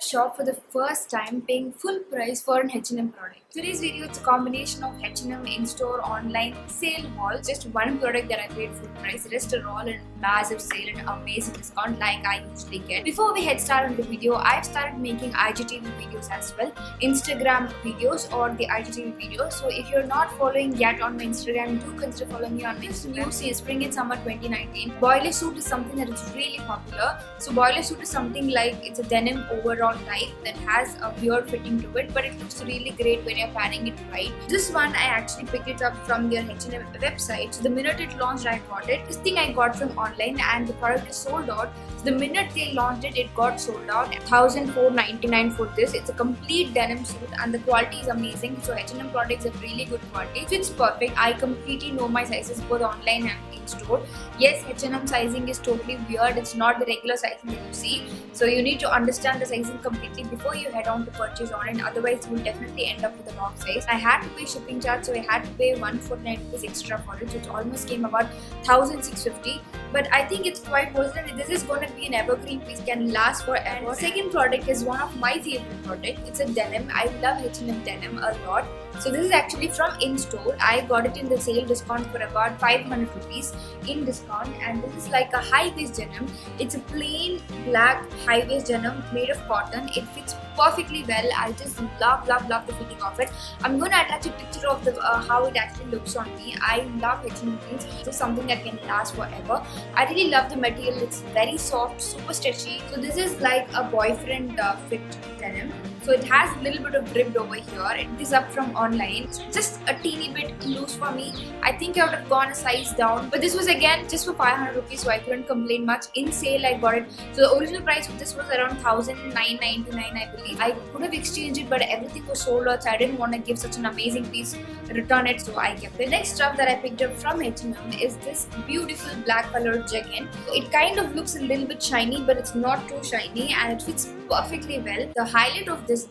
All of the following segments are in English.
Shop for the first time paying full price for an H&M product. Today's video is a combination of H&M in-store, online, sale, haul. Just one product that I paid full price, the rest are all in massive sale and amazing discount like I usually get. Before we head start on the video, I've started making IGTV videos as well, Instagram videos or the IGTV videos. So if you're not following yet on my Instagram, do consider following me on my Instagram. New season, spring and summer 2019. Boiler suit is something that is really popular. So boiler suit is something like it's a denim overall type that has a weird fitting to it, but it looks really great when you're panning it right. This one I actually picked it up from their H&M website. So the minute it launched, I got it. This thing I got from online and the product is sold out. So the minute they launched it, it got sold out. 1,499 for this. It's a complete denim suit and the quality is amazing. So H&M products have really good quality. Fits perfect. I completely know my sizes both online and in store. Yes, H&M sizing is totally weird. It's not the regular sizing that you see. So you need to understand the sizing completely before you head on to purchase on it. Otherwise, you will definitely end up with the wrong size. I had to pay shipping charge, so I had to pay 149 rupees extra for it. So it almost came about 1,650. But I think it's quite worth it. This is going to be an evergreen piece, can last forever. Second product is one of my favorite products. It's a denim. I love H&M denim a lot. So this is actually from in-store. I got it in the sale discount for about 500 rupees in discount, and this is like a high-waist denim. It's a plain black high-waist denim made of cotton. It fits perfectly well. I just love the fitting of it. I'm going to attach a picture of the how it actually looks on me. I love H&M jeans. This is something that can last forever. I really love the material. It's very soft, super stretchy. So this is like a boyfriend fit denim. So it has a little bit of ribbed over here. It is up from online. It's just a teeny bit loose for me. I think I would have gone a size down. But this was again just for 500 rupees, so I couldn't complain much. In sale, I got it. So the original price of this was around 1,999, I believe. I could have exchanged it, but everything was sold out, so I didn't want to give such an amazing piece, return it, so I kept it. The next stuff that I picked up from H&M is this beautiful black colored jegging. It kind of looks a little bit shiny, but it's not too shiny and it fits perfectly well. The highlight of this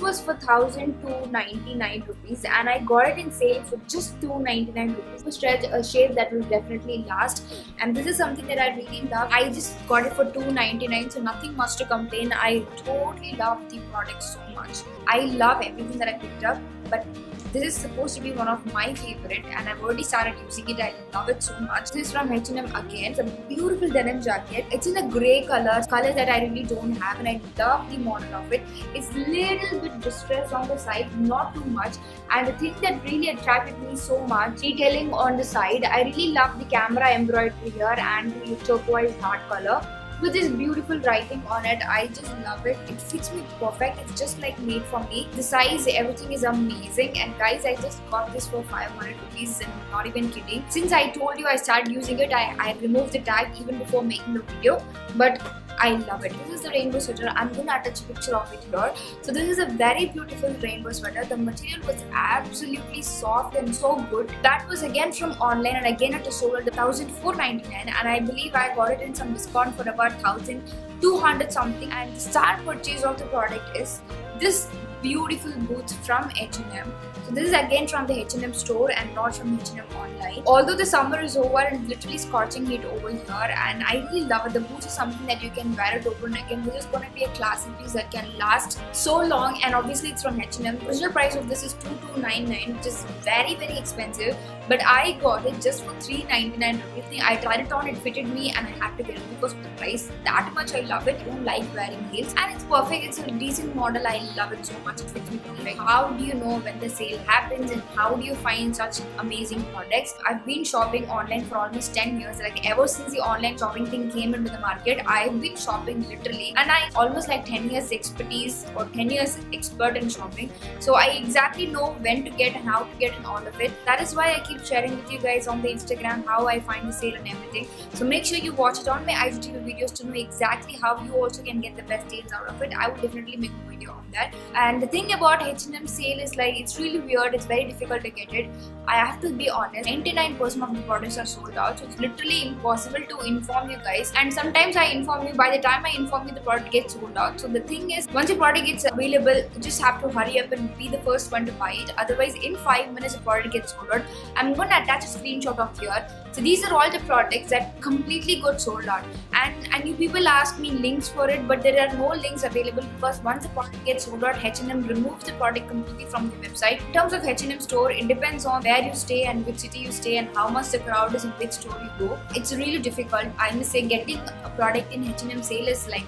was for 1,299 rupees and I got it in sale for just 299 rupees. To stretch a shape that will definitely last, and this is something that I really love. I just got it for 299, so nothing much to complain. I totally love the product so much. I love everything that I picked up, but this is supposed to be one of my favorite and I've already started using it. I love it so much. This is from H&M again. It's a beautiful denim jacket. It's in a grey color that I really don't have, and I love the model of it. It's a little bit distressed on the side, not too much. And the thing that really attracted me so much, detailing on the side. I really love the camera embroidery here and the turquoise heart color with this beautiful writing on it. I just love it. It fits me perfect. It's just like made for me. The size, everything is amazing. And guys, I just got this for 500 rupees and I'm not even kidding. Since I told you I started using it, I removed the tag even before making the video. But I love it. This is the rainbow sweater. I'm gonna attach a picture of it here. So this is a very beautiful rainbow sweater. The material was absolutely soft and so good. That was again from online and again at a sold at 1,499, and I believe I got it in some discount for about 1,200 something. And the start purchase of the product is this beautiful boots from H&M. So this is again from the H&M store and not from H&M online. Although the summer is over and literally scorching heat over here, and I really love it. The boots is something that you can wear it over and again. This is going to be a classic piece that can last so long, and obviously it's from H&M. The original price of this is 2,299, which is very expensive, but I got it just for 399 rupees. I tried it on, it fitted me and I had to get it because of the price. That much I love it. I don't like wearing heels and it's perfect. It's a decent model. I love it so much. It fits me perfect. How do you know when the sale happens and how do you find such amazing products? I've been shopping online for almost 10 years. Like ever since the online shopping thing came into the market, I've been shopping literally, and I almost like 10 years expertise or 10 years expert in shopping. So I exactly know when to get and how to get and all of it. That is why I keep sharing with you guys on the Instagram how I find the sale and everything. So make sure you watch it on my IGTV videos to know exactly how you also can get the best deals out of it. I would definitely make a video on that. And the thing about H&M sale is like it's really weird. It's very difficult to get it. I have to be honest, 99% of the products are sold out, so it's literally impossible to inform you guys. And sometimes I inform you, by the time I inform you, the product gets sold out. So the thing is, once your product gets available, you just have to hurry up and be the first one to buy it. Otherwise, in 5 minutes, the product gets sold out. I'm going to attach a screenshot of here. So these are all the products that completely got sold out. And you people ask me links for it, but there are no links available because once the product gets sold out, H&M removes the product completely from the website. In terms of H&M store, it depends on where you stay and which city you stay and how much the crowd is in which store you go. It's really difficult. I must say, getting a product in H&M sale is like,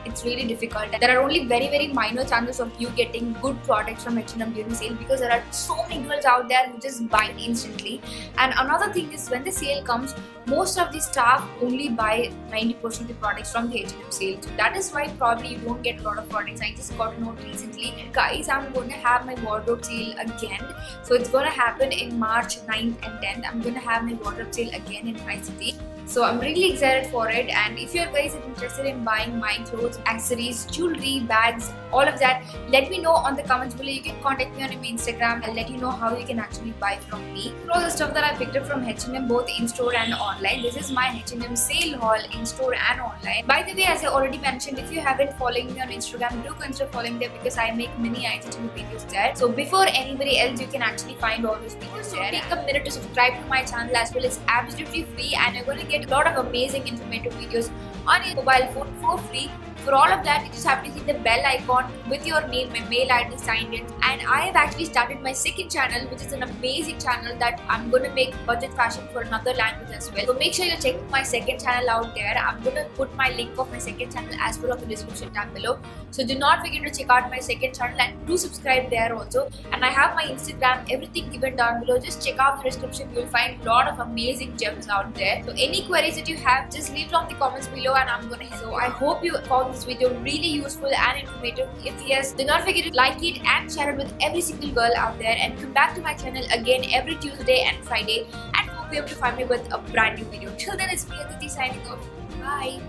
it's really difficult. There are only very minor chances of you getting good products from H&M during sale because there are so many girls out there who just buy it instantly. And another thing is, when the sale comes, most of the staff only buy 90% of the products from the H&M sale. So that is why probably you don't get a lot of products. I just got a note recently, guys, I'm going to have my wardrobe sale again. So it's going to happen in March 9th and 10th. I'm going to have my wardrobe sale again in my city. So I'm really excited for it, and if you guys are interested in buying my clothes, accessories, jewelry, bags, all of that, let me know on the comments below. You can contact me on my Instagram. I'll let you know how you can actually buy from me. All the stuff that I picked up from H&M, both in-store and online. This is my H&M sale haul, in-store and online. By the way, as I already mentioned, if you haven't followed me on Instagram, do consider following there because I make many H&M videos there. So before anybody else, you can actually find all those videos there. Take a minute to subscribe to my channel as well. It's absolutely free, and you're going to get a lot of amazing informative videos on your mobile phone for free. For all of that, you just have to hit the bell icon with your name and mail ID signed in. And I have actually started my second channel, which is an amazing channel that I'm going to make budget fashion for another language as well. So make sure you check my second channel out there. I'm going to put my link of my second channel as well in the description down below. So do not forget to check out my second channel and do subscribe there also. And I have my Instagram, everything given down below. Just check out the description. You'll find a lot of amazing gems out there. So any queries that you have, just leave it on the comments below and I'm going to help. So I hope you found this video really useful and informative. If yes, do not forget to like it and share it with every single girl out there, and come back to my channel again every Tuesday and Friday, and hope you're able to find me with a brand new video. Till then, it's me Aditi signing off. Bye.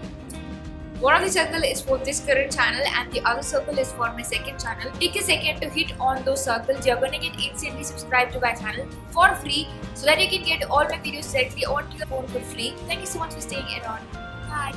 One of the circle is for this current channel and the other circle is for my second channel. Take a second to hit on those circles. You're gonna get instantly subscribed to my channel for free so that you can get all my videos directly onto your phone for free. Thank you so much for staying around. Bye.